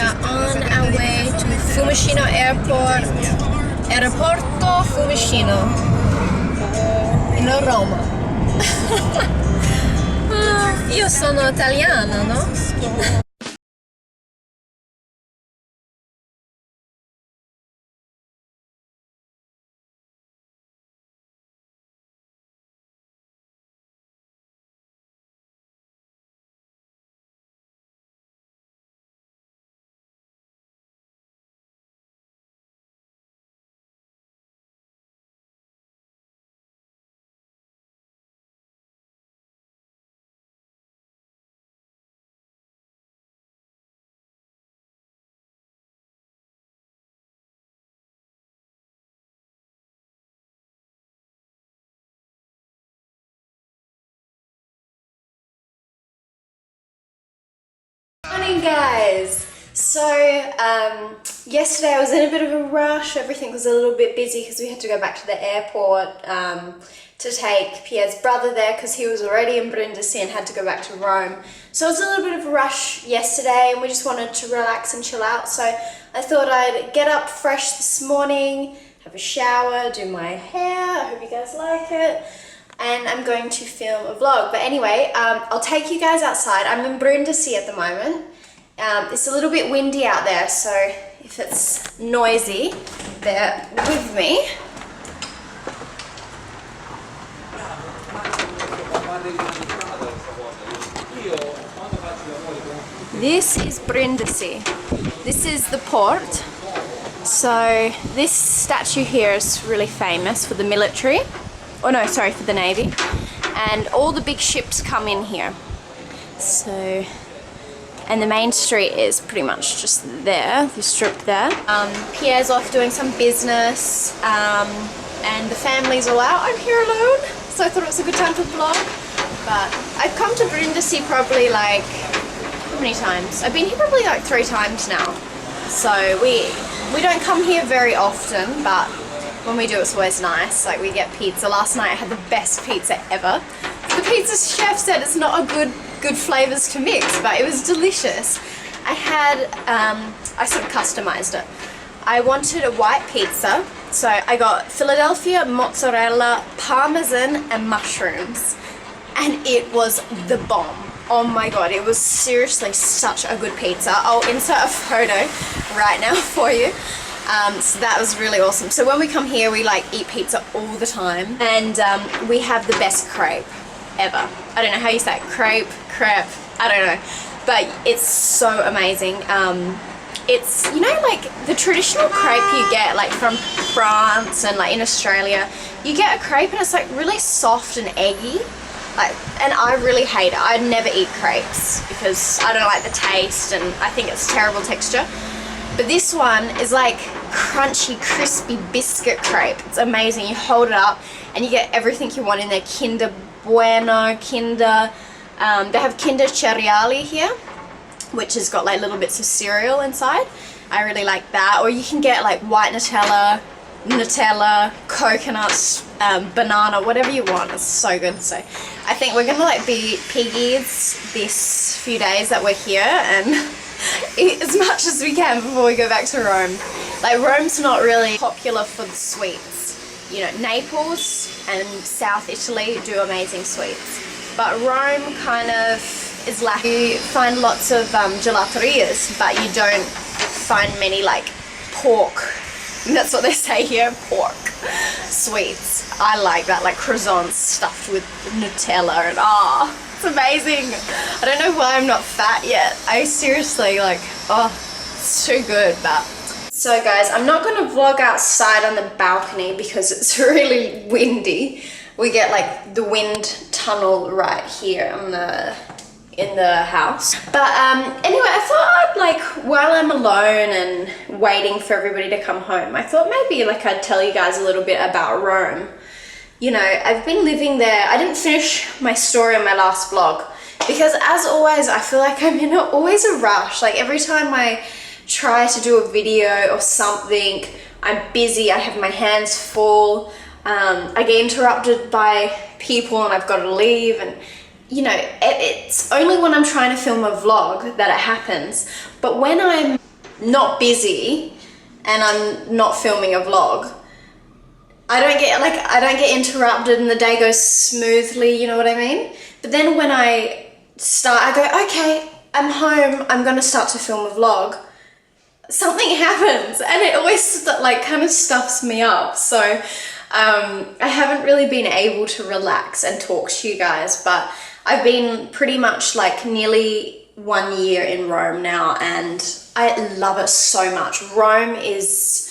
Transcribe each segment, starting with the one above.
are on our way to Fiumicino Airport, Aeroporto Fiumicino, in Roma. Io sono italiana, no? Morning guys! So yesterday I was in a bit of a rush. Everything was a little bit busy because we had to go back to the airport to take Pierre's brother there because he was already in Brindisi and had to go back to Rome. So it was a little bit of a rush yesterday and we just wanted to relax and chill out. So I thought I'd get up fresh this morning, have a shower, do my hair. I hope you guys like it. And I'm going to film a vlog. But anyway, I'll take you guys outside. I'm in Brindisi at the moment. It's a little bit windy out there, so if it's noisy, bear with me. This is Brindisi. This is the port. So this statue here is really famous for the military. Oh no, sorry, for the Navy. And all the big ships come in here. So, and the main street is pretty much just there, the strip there. Pierre's off doing some business, and the family's all out. I'm here alone, so I thought it was a good time to vlog. But I've come to Brindisi probably like, how many times? I've been here probably like 3 times now. So we don't come here very often, but when we do, it's always nice. Like, we get pizza. Last night I had the best pizza ever. The pizza chef said it's not a good flavors to mix, but it was delicious. I sort of customized it. I wanted a white pizza, so I got Philadelphia, mozzarella, parmesan, and mushrooms, and it was the bomb. Oh my god, it was seriously such a good pizza. I'll insert a photo right now for you. So that was really awesome. So when we come here, we like eat pizza all the time, and we have the best crepe ever. I don't know how you say it, crepe, I don't know, but it's so amazing. It's, you know, like the traditional crepe you get like from France and like in Australia, you get a crepe and it's like really soft and eggy. And I really hate it. I'd never eat crepes because I don't like the taste and I think it's terrible texture. But this one is like crunchy, crispy biscuit crepe. It's amazing. You hold it up and you get everything you want in there. Kinder Bueno, Kinder. They have Kinder Cereali here, which has got like little bits of cereal inside. I really like that. Or you can get like white Nutella, coconuts, banana, whatever you want. It's so good. So I think we're gonna like be piggies this few days that we're here and eat as much as we can before we go back to Rome. Like, Rome's not really popular for the sweets. You know, Naples and South Italy do amazing sweets, but Rome kind of is lacking. You find lots of gelaterias, but you don't find many like pork. That's what they say here, pork sweets. I like that, like croissants stuffed with Nutella, and it's amazing. I don't know why I'm not fat yet. I seriously like, it's too good. But so guys, I'm not gonna vlog outside on the balcony because it's really windy. We get like the wind tunnel right here in the house. But anyway, I thought like while I'm alone and waiting for everybody to come home, I thought maybe like I'd tell you guys a little bit about Rome. You know, I've been living there. I didn't finish my story on my last vlog because, as always, I feel like I'm in always a rush. Like, every time I try to do a video or something, I'm busy, I have my hands full, I get interrupted by people and I've got to leave, and you know, it's only when I'm trying to film a vlog that it happens. But when I'm not busy and I'm not filming a vlog, I don't get interrupted and the day goes smoothly, you know what I mean? But then when I start, I go, okay, I'm home, I'm gonna start to film a vlog. Something happens and it always like kind of stuffs me up. So I haven't really been able to relax and talk to you guys, but I've been pretty much like nearly 1 year in Rome now and I love it so much. Rome is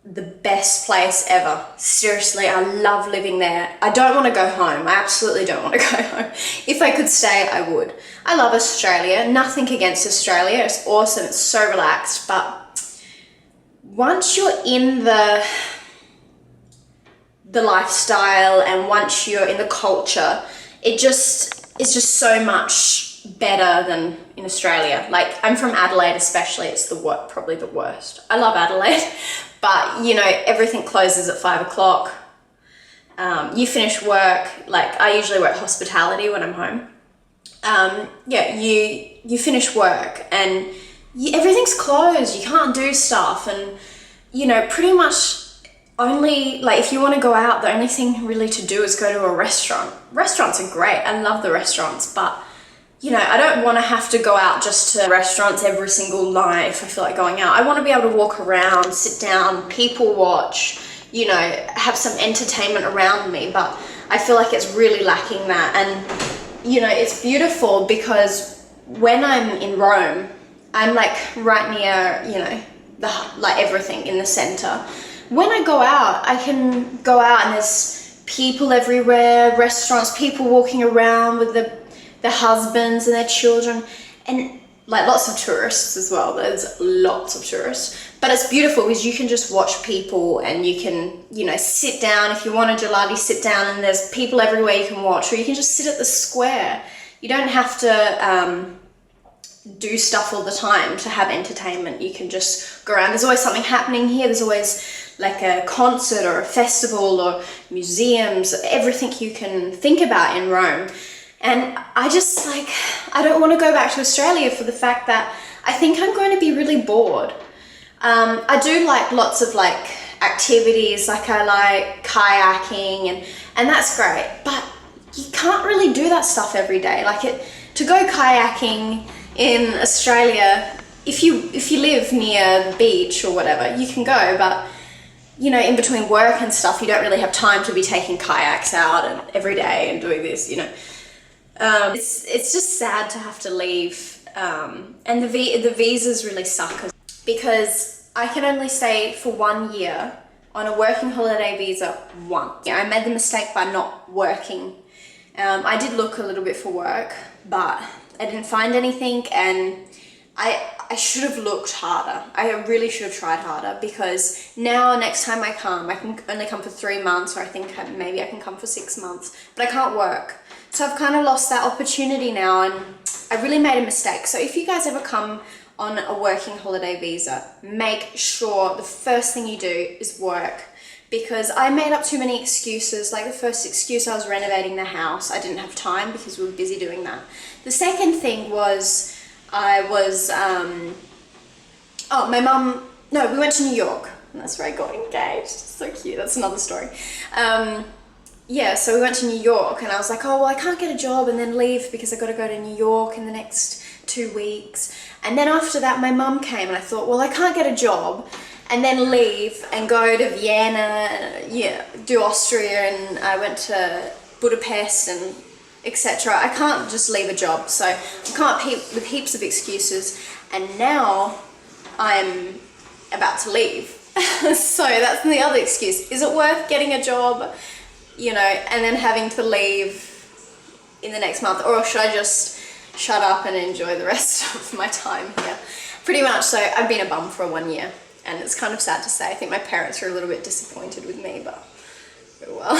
the best place ever. Seriously, I love living there. I don't want to go home. I absolutely don't want to go home. If I could stay, I would. I love Australia. Nothing against Australia. It's awesome. It's so relaxed. But once you're in the lifestyle and once you're in the culture, it's just so much better than in Australia. Like, I'm from Adelaide especially. It's probably the worst. I love Adelaide. But, you know, everything closes at 5 o'clock. You finish work, like I usually work hospitality when I'm home. Yeah, you finish work and everything's closed. You can't do stuff. And, you know, pretty much only, like if you want to go out, the only thing really to do is go to a restaurant. Restaurants are great. I love the restaurants, but you know, I don't want to have to go out just to restaurants every single night if I feel like going out. I want to be able to walk around, sit down, people watch, you know, have some entertainment around me, but I feel like it's really lacking that. And, you know, it's beautiful because when I'm in Rome, I'm like right near, you know, like everything in the center. When I go out, I can go out and there's people everywhere, restaurants, people walking around with their husbands and their children, and like lots of tourists as well. There's lots of tourists, but it's beautiful because you can just watch people and you can, you know, sit down. If you want a gelati, sit down and there's people everywhere you can watch, or you can just sit at the square. You don't have to do stuff all the time to have entertainment. You can just go around. There's always something happening here. There's always like a concert or a festival or museums, everything you can think about in Rome. And I just like, I don't want to go back to Australia for the fact that I think I'm going to be really bored. I do like lots of like activities, like I like kayaking and that's great, but you can't really do that stuff every day. Like to go kayaking in Australia, if you live near the beach or whatever, you can go, but you know, in between work and stuff, you don't really have time to be taking kayaks out and every day and doing this, you know. It's just sad to have to leave, and the visas really suck because I can only stay for 1 year on a working holiday visa once. Yeah, I made the mistake by not working. I did look a little bit for work, but I didn't find anything, and I should have looked harder. I really should have tried harder, because now next time I can only come for 3 months, or I think maybe I can come for 6 months, but I can't work. So I've kind of lost that opportunity now, and I really made a mistake. So if you guys ever come on a working holiday visa, make sure the first thing you do is work, because I made up too many excuses. Like the first excuse, I was renovating the house. I didn't have time because we were busy doing that. The second thing was we went to New York, and that's where I got engaged. So cute. That's another story. Yeah, so we went to New York, and I was like, oh, well, I can't get a job and then leave because I got to go to New York in the next 2 weeks. And then after that, my mum came, and I thought, well, I can't get a job and then leave and go to Vienna, yeah, do Austria, and I went to Budapest and etc. I can't just leave a job, so I can't with heaps of excuses, and now I'm about to leave. So that's the other excuse. Is it worth getting a job, you know, and then having to leave in the next month, or should I just shut up and enjoy the rest of my time here? Pretty much. So I've been a bum for 1 year, and it's kind of sad to say. I think my parents are a little bit disappointed with me, but oh well.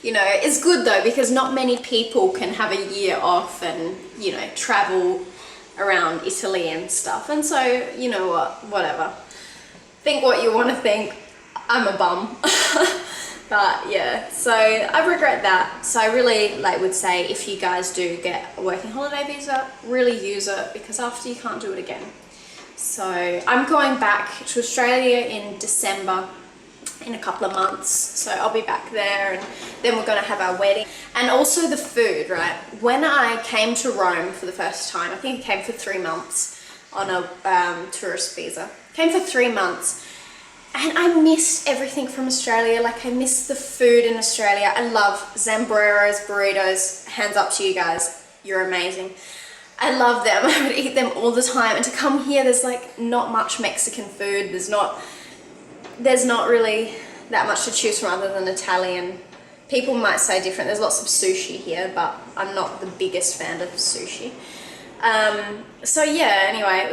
You know, it's good though, because not many people can have a year off and, you know, travel around Italy and stuff. And so, you know what, whatever. Think what you want to think. I'm a bum. But yeah, so I regret that. So I really would say, if you guys do get a working holiday visa, really use it, because after you can't do it again. So I'm going back to Australia in December in a couple of months, so I'll be back there, and then we're going to have our wedding. And also the food, right? When I came to Rome for the first time, I think I came for 3 months on a tourist visa. Came for 3 months, and I missed everything from Australia. Like, I missed the food in Australia. I love Zambreros, burritos. Hands up to you guys, you're amazing. I love them. I would eat them all the time. And to come here, there's like not much Mexican food. There's not really that much to choose from other than Italian. People might say different. There's lots of sushi here, but I'm not the biggest fan of sushi. So yeah, anyway,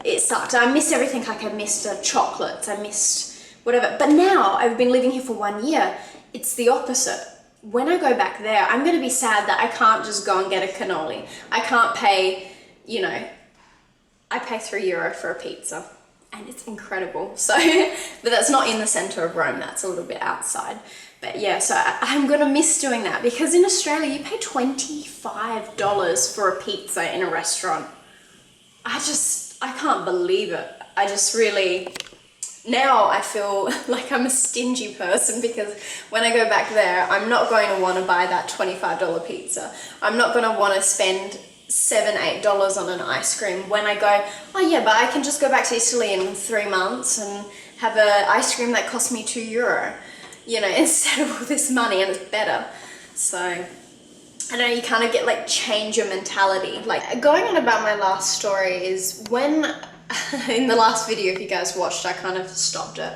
it sucked. I missed everything. Like, I missed chocolates, I missed whatever. But now I've been living here for 1 year. It's the opposite. When I go back there, I'm going to be sad that I can't just go and get a cannoli. I can't pay, you know, I pay €3 for a pizza, and it's incredible. So, but that's not in the center of Rome. That's a little bit outside. But yeah, so I'm going to miss doing that, because in Australia, you pay $25 for a pizza in a restaurant. I can't believe it. I just really, now I feel like I'm a stingy person, because when I go back there, I'm not going to want to buy that $25 pizza. I'm not going to want to spend $7, $8 on an ice cream when I go, oh yeah, but I can just go back to Italy in 3 months and have an ice cream that cost me €2, you know, instead of all this money, and it's better. So I know you kind of get like change your mentality. Like, going on about my last story is when in the last video, if you guys watched, I kind of stopped it.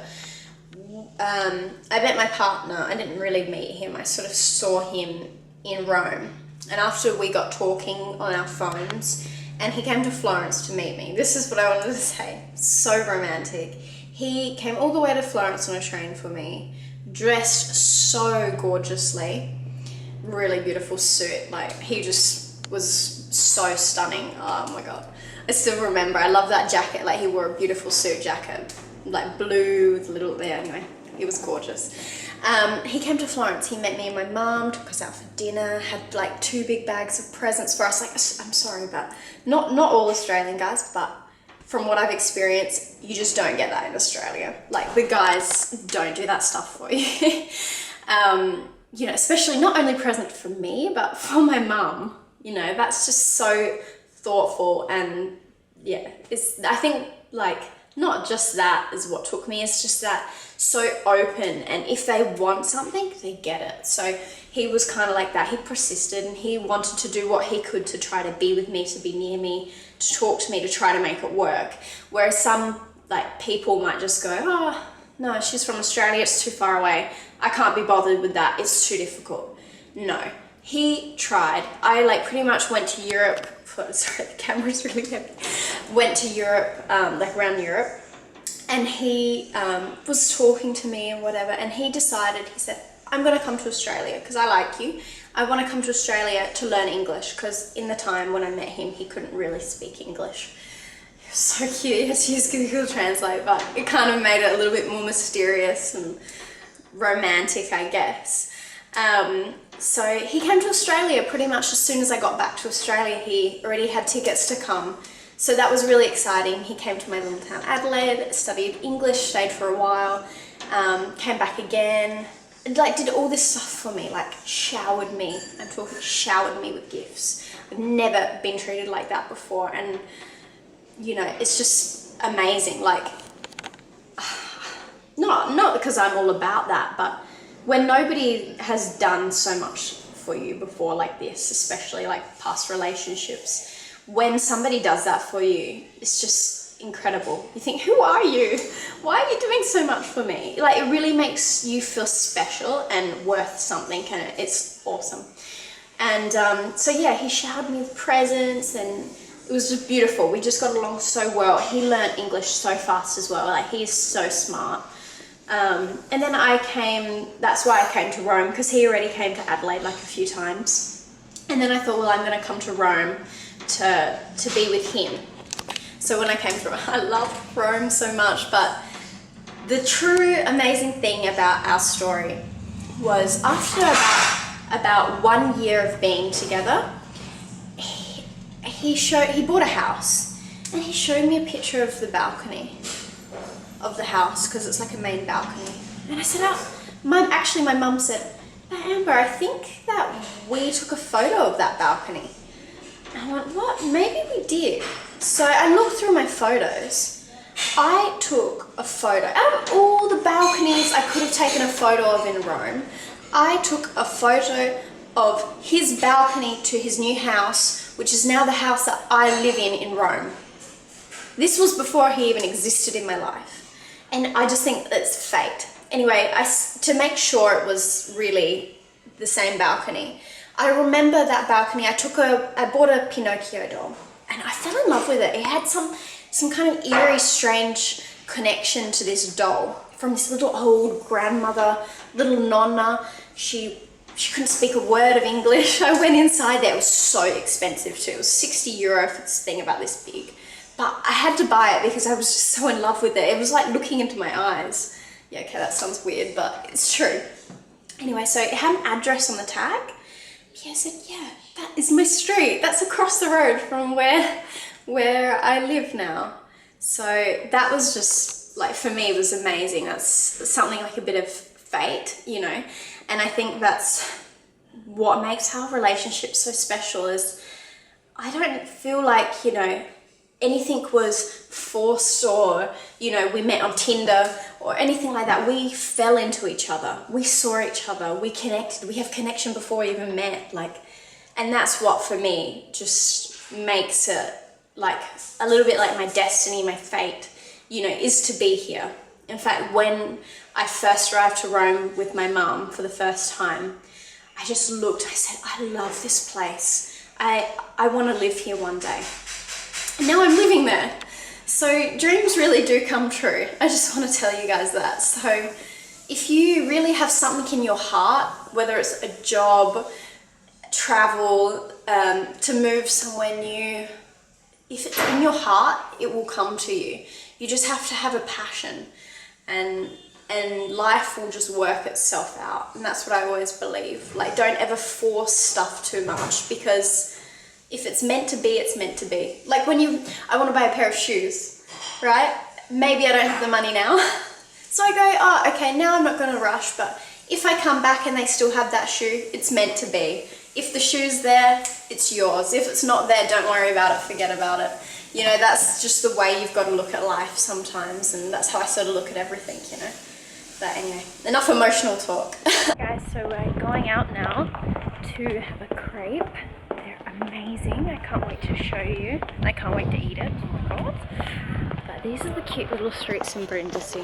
I met my partner. I didn't really meet him. I sort of saw him in Rome. And after we got talking on our phones, and he came to Florence to meet me. This is what I wanted to say. So romantic. He came all the way to Florence on a train for me, dressed so gorgeously, really beautiful suit. Like, he just was so stunning. Oh my God. I still remember, I love that jacket. Like, he wore a beautiful suit jacket, like blue with little, yeah, anyway, he was gorgeous. He came to Florence, he met me and my mum, took us out for dinner, had like 2 big bags of presents for us. Like, I'm sorry, but not all Australian guys, but from what I've experienced, you just don't get that in Australia. Like, the guys don't do that stuff for you. You know, especially not only present for me, but for my mum. You know, that's just so thoughtful, and yeah, I think, like, not just that is what took me, it's just that so open, and if they want something, they get it. So he was kind of like that. He persisted, and he wanted to do what he could to try to be with me, to be near me, to talk to me, to try to make it work. Whereas some, like, people might just go, oh no, she's from Australia, it's too far away, I can't be bothered with that, it's too difficult. No, he tried. I like pretty much went to Europe, sorry, the camera's really heavy, went to Europe, like around Europe, and he was talking to me and whatever, and he decided, he said, I'm going to come to Australia because I like you. I want to come to Australia to learn English, because in the time when I met him, he couldn't really speak English. It was so cute, he had to use Google Translate, but it kind of made it a little bit more mysterious and romantic, I guess. So he came to Australia pretty much as soon as I got back to Australia. He already had tickets to come. So that was really exciting. He came to my little town Adelaide, studied English, stayed for a while, came back again, and like did all this stuff for me, like showered me. I'm talking showered me with gifts. I've never been treated like that before, and you know, it's just amazing. Like, not because I'm all about that, but when nobody has done so much for you before like this, especially like past relationships, when somebody does that for you, it's just incredible. You think, who are you? Why are you doing so much for me? Like, it really makes you feel special and worth something, and it's awesome. And so yeah, he showered me with presents, and it was just beautiful. We just got along so well. He learned English so fast as well. Like, he's so smart. And then that's why I came to Rome, because he already came to Adelaide like a few times. And then I thought, well, I'm going to come to Rome to be with him. So when I came to Rome, I love Rome so much, but the true amazing thing about our story was after about 1 year of being together, he bought a house, And he showed me a picture of the balcony of the house because it's like a main balcony. And I said, oh, my mum said, Amber, I think that we took a photo of that balcony. And I went, what? Maybe we did. So I looked through my photos. I took a photo. Out of all the balconies I could have taken a photo of in Rome, I took a photo of his balcony to his new house, which is now the house that I live in Rome. This was before he even existed in my life. And I just think it's fate. Anyway, to make sure it was really the same balcony, I remember that balcony. I bought a Pinocchio doll and I fell in love with it. It had some kind of eerie, strange connection to this doll from this little old grandmother, little nonna. She couldn't speak a word of English. I went inside there. It was so expensive too. It was €60 for this thing about this big. But I had to buy it because I was just so in love with it. It was like looking into my eyes. Yeah, okay, that sounds weird, but it's true. Anyway, so it had an address on the tag. I said, yeah, that is my street. That's across the road from where I live now. So that was just, like, for me, it was amazing. That's something like a bit of fate, you know? And I think that's what makes our relationship so special is I don't feel like, you know, anything was forced or, you know, we met on Tinder or anything like that. We fell into each other. We saw each other. We connected. We have connection before we even met. Like, and that's what for me just makes it like a little bit like my destiny, my fate, you know, is to be here. In fact, when I first arrived to Rome with my mum for the first time, I just looked, I said, I love this place. I want to live here one day. And now I'm living there. So dreams really do come true. I just want to tell you guys that. So if you really have something in your heart, whether it's a job, travel, to move somewhere new, if it's in your heart, it will come to you. You just have to have a passion and life will just work itself out. And that's what I always believe. Like, don't ever force stuff too much because if it's meant to be, it's meant to be. Like when I want to buy a pair of shoes, right? Maybe I don't have the money now. So I go, oh, okay, now I'm not going to rush, but if I come back and they still have that shoe, it's meant to be. If the shoe's there, it's yours. If it's not there, don't worry about it, forget about it. You know, that's just the way you've got to look at life sometimes, and that's how I sort of look at everything, you know. But anyway, enough emotional talk. Guys, so we're going out now to have a crepe. Amazing. I can't wait to show you. I can't wait to eat it. Oh my god. But these are the cute little streets in Brindisi.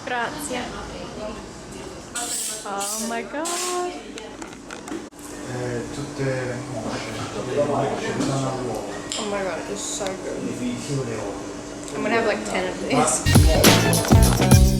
Grazie. Oh my god. Tutte le mosce, ce ne sono a uovo. Oh my god, it's so good. Solo le uova. I'm gonna have like 10 of these.